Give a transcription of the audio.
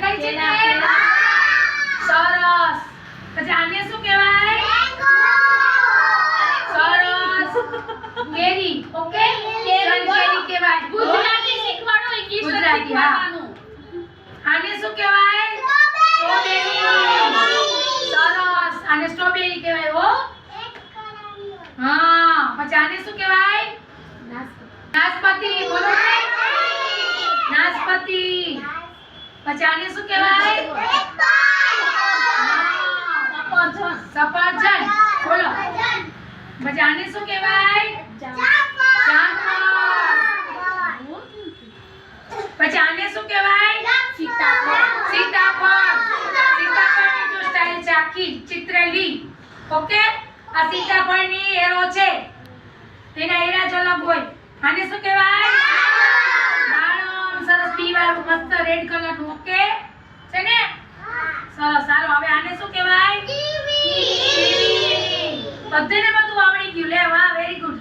દેખાય છે ને? સરસ. પછી આને શું કહેવાય? સરસ. કેરી. ઓકે, કેરી કહેવાય. ગુજરાતી શીખવાડો, ઇંગ્લિશ ગુજરાતી, હા. શીખવાડવાનું. આને શું કહેવાય? સ્ટ્રોબેરી. સરસ. આને સ્ટ્રોબેરી કહેવાય હો. હા. પછી આને શું કહેવાય? નાશપતિ. બોલો. નાશપતિ. પછી આને શું કહેવાય? સફરજન. બોલો. પછી આને શું કહેવાય? જામફળ. પછી આને શું કહેવાય? સીતાફળ. સીતાફળની જો સ્ટાઈલ છે આખી ચિત્રેલી. ઓકે, આ સીતાફળની એરો છે, તેના એરા જ અલગ હોય. આને શું કહેવાય? દાડમ. સરસ, પીવાળું મસ્ત રેડ કલરનું. ઓકે છે ને? સરસ. ચાલો હવે આને શું કહેવાય? કીવી. બધાને બધું આવડી ગયું. લે, વાહ, વેરી ગુડ.